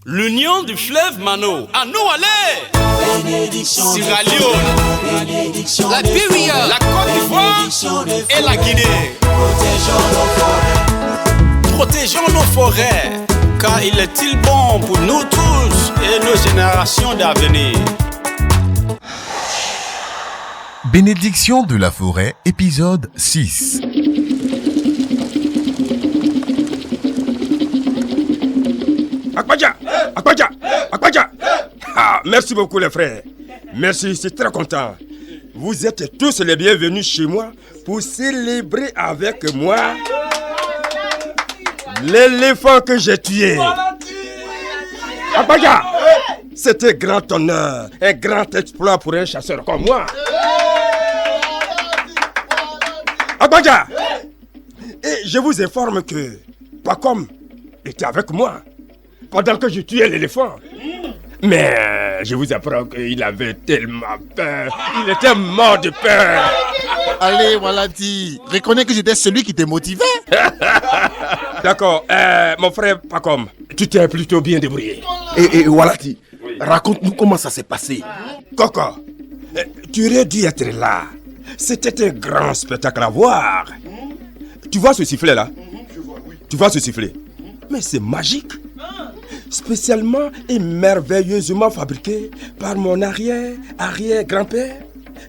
L'union du fleuve Mano. À nous aller. Sierra Leone, la Libéria, la Côte d'Ivoire et la Guinée. Protégeons nos forêts, car il est-il bon pour nous tous et nos générations d'avenir. Bénédiction de la forêt, épisode 6. Akbaja. Merci beaucoup les frères. Merci, je suis très content. Vous êtes tous les bienvenus chez moi pour célébrer avec moi l'éléphant que j'ai tué. Akbaja, c'était grand honneur, un grand exploit pour un chasseur comme moi. Akbaja, et je vous informe que Pacom était avec moi pendant que je tuais l'éléphant. Mais je vous apprends qu'il avait tellement peur. Il était mort de peur. Allez, Walati, reconnais que j'étais celui qui te motivait. D'accord, mon frère Pacom, tu t'es plutôt bien débrouillé. Et Walati, raconte-nous comment ça s'est passé. Coco, tu aurais dû être là. C'était un grand spectacle à voir. Tu vois ce sifflet là? Tu vois ce sifflet? Mais c'est magique. Spécialement et merveilleusement fabriqué par mon arrière-grand-père,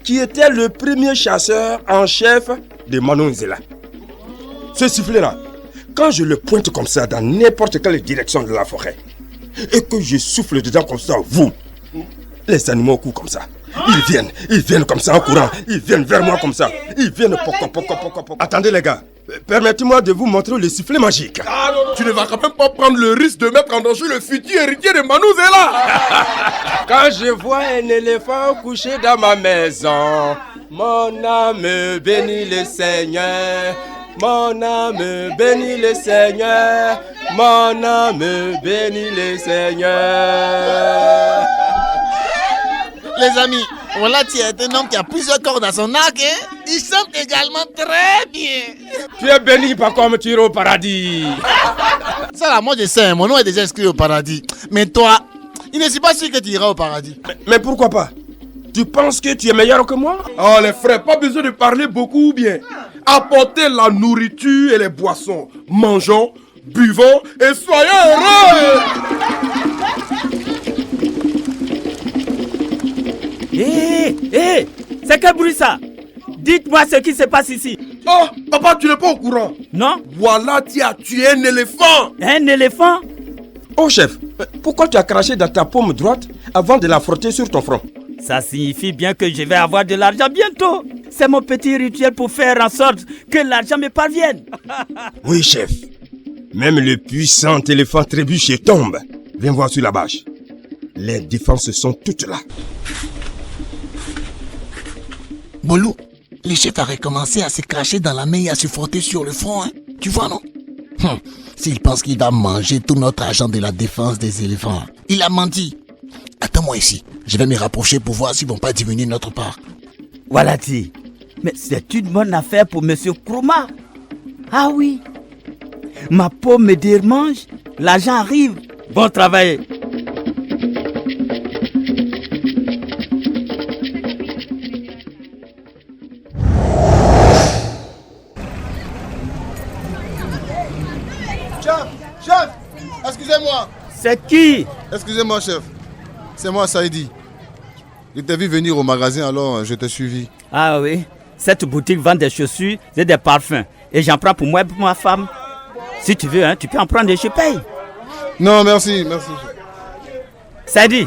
qui était le premier chasseur en chef de Manonzela. Ce sifflet-là, quand je le pointe comme ça dans n'importe quelle direction de la forêt, et que je souffle dedans comme ça, vous, les animaux courent comme ça. Ils viennent comme ça en courant. Ils viennent vers moi comme ça. Ils viennent poco. Attendez les gars, permettez-moi de vous montrer le sifflet magique. Tu ne vas quand même pas prendre le risque de mettre en danger le futur héritier de Manonzela. Quand je vois un éléphant couché dans ma maison, mon âme bénit le Seigneur. Mon âme bénit le Seigneur. Mon âme bénit le Seigneur. Les amis, Walati est un homme qui a plusieurs cordes à son arc, hein? Il chante également très bien. Tu es béni par comme tu iras au paradis. Ça là, moi je sais, mon nom est déjà inscrit au paradis. Mais toi, il ne suis pas sûr que tu iras au paradis. Mais pourquoi pas? Tu penses que tu es meilleur que moi? Oh les frères, pas besoin de parler beaucoup ou bien. Apportez la nourriture et les boissons. Mangeons, buvons et soyons heureux. Hé, c'est quel bruit ça? Dites-moi ce qui se passe ici. Oh, papa, tu n'es pas au courant? Non? Walati a tué un éléphant. Un éléphant? Oh chef, pourquoi tu as craché dans ta paume droite avant de la frotter sur ton front? Ça signifie bien que je vais avoir de l'argent bientôt. C'est mon petit rituel pour faire en sorte que l'argent me parvienne. Oui chef, même le puissant éléphant trébuche et tombe. Viens voir sur la bâche. Les défenses sont toutes là. Bolou, le chef a recommencé à se cracher dans la main et à se frotter sur le front, hein. Tu vois, non? S'il pense qu'il va manger tout notre argent de la défense des éléphants, il a menti. Attends-moi ici, je vais me rapprocher pour voir s'ils vont pas diminuer notre part. Walati, mais c'est une bonne affaire pour Monsieur Kroma. Ah oui, ma peau me démange, l'argent arrive. Bon travail. Chef, excusez-moi. C'est qui? Excusez-moi, chef. C'est moi, Saïdi. Je t'ai vu venir au magasin, alors je t'ai suivi. Ah oui, cette boutique vend des chaussures et des parfums. Et j'en prends pour moi et pour ma femme. Si tu veux, hein, tu peux en prendre et je paye. Non, merci. Saïdi,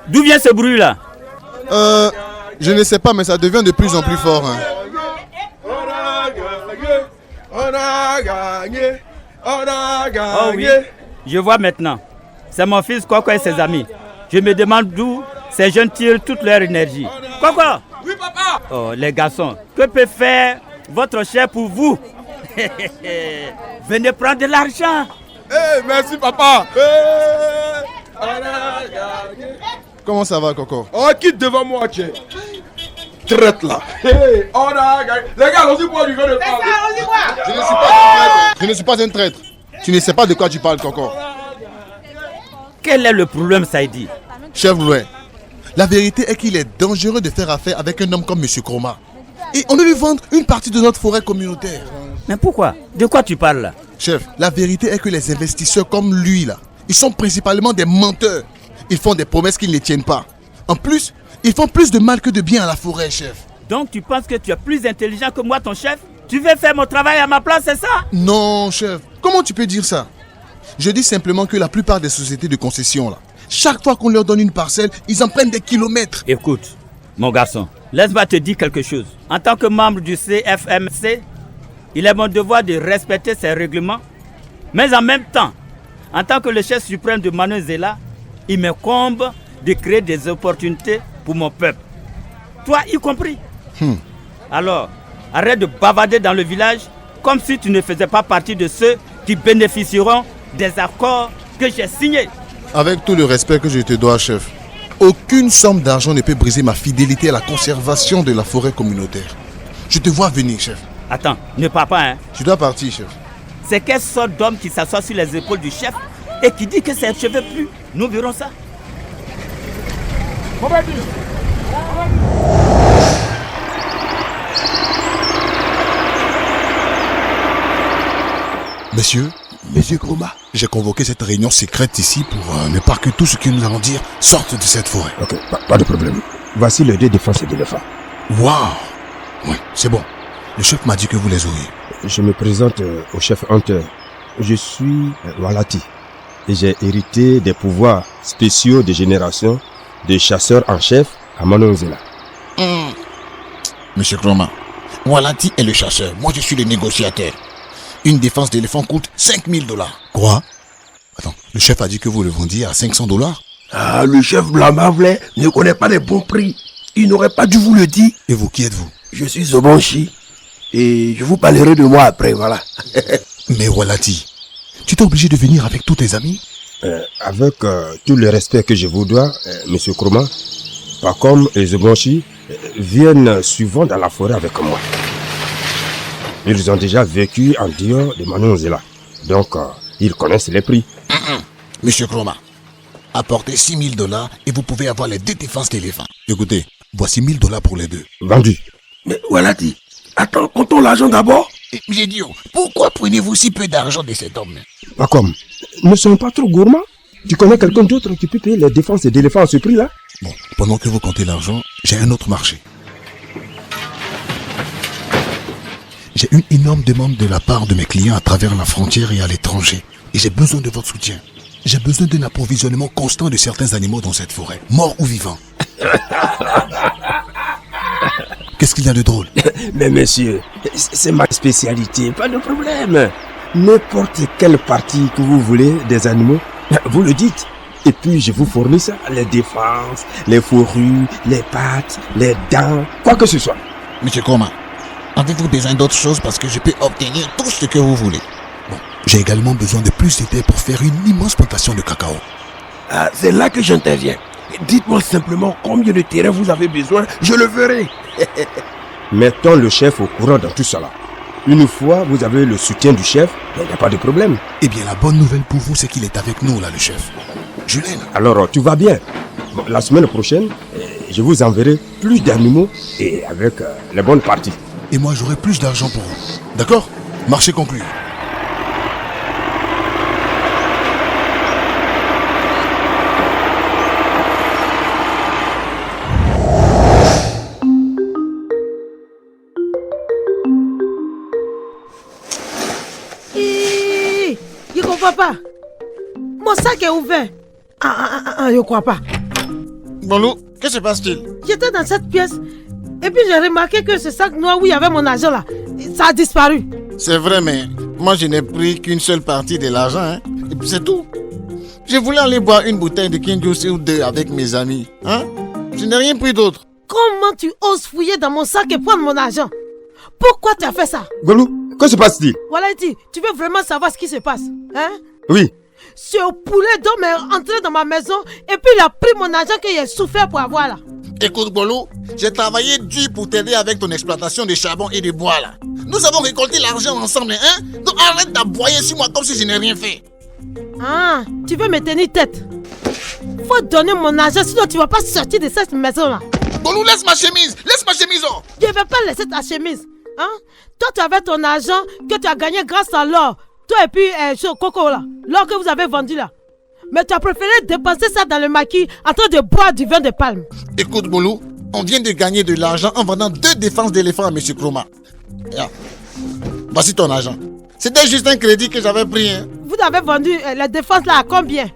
d'où vient ce bruit-là? Je ne sais pas, mais ça devient de plus en plus fort. Hein. Oh oui, je vois maintenant. C'est mon fils Coco et ses amis. Je me demande d'où ces jeunes tirent toute leur énergie. Coco! Oui, papa. Oh, les garçons, que peut faire votre chef pour vous? Venez prendre de l'argent. Merci, papa. Comment ça va, Coco? Oh, quitte devant moi, tiens. Traite là. On a gagné. Les gars, allons-y boire du vin de femme. Je ne suis pas un traître. Tu ne sais pas de quoi tu parles, Coco. Quel est le problème, Saïdi? Chef Loué, la vérité est qu'il est dangereux de faire affaire avec un homme comme M. Kroma. Et on veut lui vendre une partie de notre forêt communautaire. Mais pourquoi? De quoi tu parles là? Chef, la vérité est que les investisseurs comme lui là, ils sont principalement des menteurs. Ils font des promesses qu'ils ne tiennent pas. En plus, ils font plus de mal que de bien à la forêt, chef. Donc tu penses que tu es plus intelligent que moi, ton chef? Tu veux faire mon travail à ma place, c'est ça? Non, chef. Comment tu peux dire ça? Je dis simplement que la plupart des sociétés de concession là, chaque fois qu'on leur donne une parcelle, ils en prennent des kilomètres. Écoute, mon garçon, laisse-moi te dire quelque chose. En tant que membre du CFMC, il est mon devoir de respecter ces règlements. Mais en même temps, en tant que le chef suprême de Manon Zéla, il m'incombe de créer des opportunités pour mon peuple. Toi y compris. Alors, arrête de bavarder dans le village comme si tu ne faisais pas partie de ceux qui bénéficieront des accords que j'ai signés. Avec tout le respect que je te dois, chef, aucune somme d'argent ne peut briser ma fidélité à la conservation de la forêt communautaire. Je te vois venir, chef. Attends, ne pars pas, hein. Tu dois partir, chef. C'est quelle sorte d'homme qui s'assoit sur les épaules du chef et qui dit que ses cheveux plus? Nous verrons ça. Monsieur Kroma, j'ai convoqué cette réunion secrète ici pour ne pas que tout ce que nous allons dire sorte de cette forêt. Ok, pas de problème. Voici les 2 défenses d'éléphants. Waouh! Oui, c'est bon. Le chef m'a dit que vous les auriez. Je me présente au chef Hunter. Je suis Walati et j'ai hérité des pouvoirs spéciaux de génération de chasseurs en chef à Manon Zéla. Monsieur Kroma, Walati est le chasseur, moi je suis le négociateur. Une défense d'éléphant coûte $5000. Quoi? Attends, le chef a dit que vous le vendiez à $500? Ah, le chef Blamavle ne connaît pas les bons prix. Il n'aurait pas dû vous le dire. Et vous, qui êtes-vous? Je suis Zobanchi. Et je vous parlerai de moi après, voilà. Mais Walati, tu t'es obligé de venir avec tous tes amis? Avec tout le respect que je vous dois, monsieur Kroma, Pacom et Zobanchi viennent souvent dans la forêt avec moi. Ils ont déjà vécu en dehors de Manon Zéla. Donc, ils connaissent les prix. Monsieur Kroma, apportez $6000 et vous pouvez avoir les 2 défenses d'éléphants. Écoutez, voici $1000 pour les 2. Vendu. Mais voilà, dit. Attends, comptons l'argent d'abord. J'ai dit, pourquoi prenez-vous si peu d'argent de cet homme? Pacom, ne sommes pas trop gourmands. Tu connais quelqu'un d'autre qui peut payer les défenses d'éléphants à ce prix-là? Bon, pendant que vous comptez l'argent, j'ai un autre marché. J'ai une énorme demande de la part de mes clients à travers la frontière et à l'étranger. Et j'ai besoin de votre soutien. J'ai besoin d'un approvisionnement constant de certains animaux dans cette forêt, morts ou vivants. Qu'est-ce qu'il y a de drôle? Mais monsieur, c'est ma spécialité, pas de problème. N'importe quelle partie que vous voulez des animaux, vous le dites. Et puis je vous fournis ça, les défenses, les fourrures, les pattes, les dents, quoi que ce soit. Monsieur Kroma, avez-vous besoin d'autre chose parce que je peux obtenir tout ce que vous voulez? Bon, j'ai également besoin de plus de terre pour faire une immense plantation de cacao. Ah, c'est là que j'interviens. Dites-moi simplement combien de terrain vous avez besoin, je le ferai. Mettons le chef au courant dans tout cela. Une fois vous avez le soutien du chef, il n'y a pas de problème. Eh bien, la bonne nouvelle pour vous, c'est qu'il est avec nous, là, le chef. Julien. Alors, tout va bien. Bon, la semaine prochaine, je vous enverrai plus d'animaux et avec les bonnes parties. Et moi, j'aurai plus d'argent pour vous. D'accord? Marché conclu. Papa, mon sac est ouvert. Je crois pas. Bonlou, que se passe-t-il? J'étais dans cette pièce et puis j'ai remarqué que ce sac noir où il y avait mon argent là, ça a disparu. C'est vrai, mais moi je n'ai pris qu'une seule partie de l'argent, hein? Et puis c'est tout. Je voulais aller boire une bouteille de King Juice ou 2 avec mes amis, hein? Je n'ai rien pris d'autre. Comment tu oses fouiller dans mon sac et prendre mon argent? Pourquoi tu as fait ça? Golou, que se passe-t-il? Voilà, tu veux vraiment savoir ce qui se passe, hein? Oui. Ce poulet d'homme est entré dans ma maison et puis il a pris mon argent que j'ai souffert pour avoir là. Écoute, Golou, j'ai travaillé dur pour t'aider avec ton exploitation de charbon et de bois là. Nous avons récolté l'argent ensemble, hein? Donc arrête d'aboyer sur moi comme si je n'ai rien fait. Ah, tu veux me tenir tête? Faut donner mon argent, sinon tu vas pas sortir de cette maison-là. Bolou, laisse ma chemise. Oh. Je vais pas laisser ta chemise. Hein? Toi, tu avais ton argent que tu as gagné grâce à l'or. Toi et puis Coco là, l'or que vous avez vendu là. Mais tu as préféré dépenser ça dans le maquis en train de boire du vin de palme. Écoute, Bolou, on vient de gagner de l'argent en vendant 2 défenses d'éléphant à M. Kroma. Yeah. Voici ton argent. C'était juste un crédit que j'avais pris. Hein. Vous avez vendu la défense là à combien?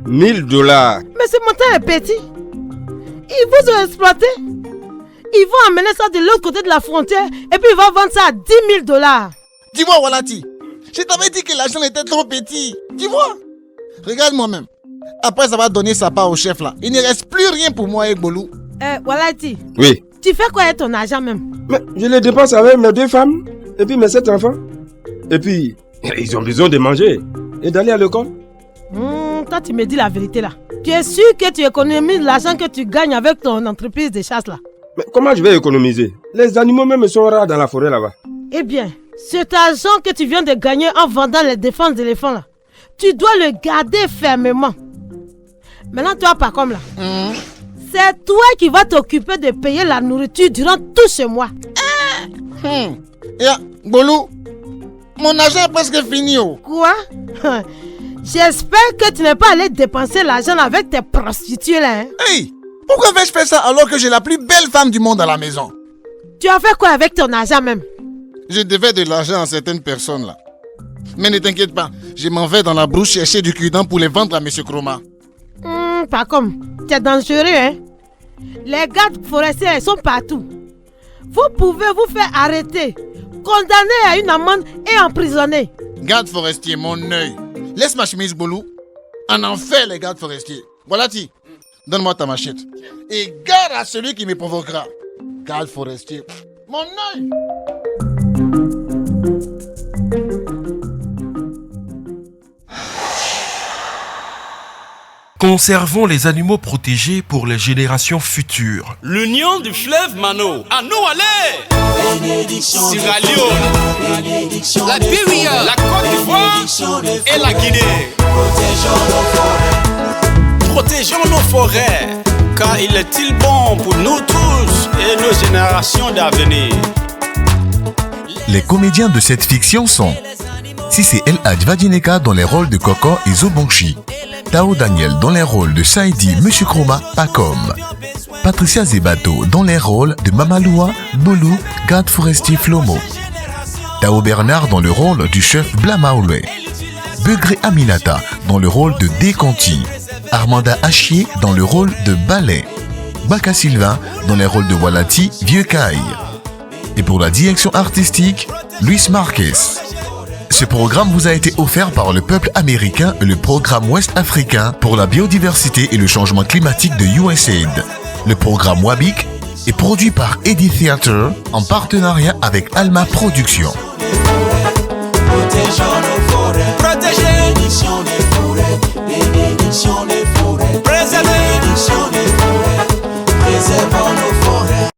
$1000. Mais ce montant est petit. Ils vous ont exploité. Ils vont amener ça de l'autre côté de la frontière et puis ils vont vendre ça à $10,000. Dis-moi, Walati, je t'avais dit que l'argent était trop petit. Tu vois? Regarde moi-même. Après, ça va donner sa part au chef là. Il ne reste plus rien pour moi avec Bolou. Walati. Oui. Tu fais quoi avec ton argent même? Mais je les dépense avec mes 2 femmes et puis mes 7 enfants. Et puis, ils ont besoin de manger et d'aller à l'école. Toi, tu me dis la vérité là. Tu es sûr que tu économises l'argent que tu gagnes avec ton entreprise de chasse là? Mais comment je vais économiser? Les animaux même sont rares dans la forêt là-bas. Eh bien, cet argent que tu viens de gagner en vendant les défenses d'éléphants là, tu dois le garder fermement. Maintenant, toi, pas comme là. C'est toi qui vas t'occuper de payer la nourriture durant tout ce mois. Bolou, mon argent est presque fini. Oh. Quoi? J'espère que tu n'es pas allé dépenser l'argent avec tes prostituées là. Hein? Hey, pourquoi vais-je faire ça alors que j'ai la plus belle femme du monde à la maison? Tu as fait quoi avec ton argent même? Je devais de l'argent à certaines personnes là. Mais ne t'inquiète pas, je m'en vais dans la brousse chercher du cure-dent pour les vendre à M. Kroma. Pas comme, c'est dangereux hein. Les gardes forestiers ils sont partout. Vous pouvez vous faire arrêter, condamner à une amende et emprisonner. Garde forestier, mon œil. Laisse ma chemise, Bolou. En enfer les gardes forestiers. Voilà, donne-moi ta machette. Et garde à celui qui me provoquera. Garde forestier. Mon œil. Conservons les animaux protégés pour les générations futures. L'union du fleuve Mano. À nous aller. Sierra Leone, Liberia, la Côte d'Ivoire et la Guinée. Protégeons nos forêts, car il est-il bon pour nous tous et nos générations d'avenir. Les comédiens de cette fiction sont Sissé El Adjvadineka dans les rôles de Coco et Zobonchi, Tao Daniel dans les rôles de Saïdi, Monsieur Kroma, Pacom, Patricia Zebato dans les rôles de Mamaloua, Bolou, garde forestier Flomo, Tao Bernard dans le rôle du chef Blamaoulé, Begré Aminata dans le rôle de Déconti, Armanda Achier dans le rôle de Ballet, Baka Sylvain dans les rôles de Walati, Vieux Caille. Et pour la direction artistique, Luis Marquez. Ce programme vous a été offert par le peuple américain et le programme ouest-africain pour la biodiversité et le changement climatique de USAID. Le programme WABIC est produit par Eddie Theater en partenariat avec Alma Productions. Protéger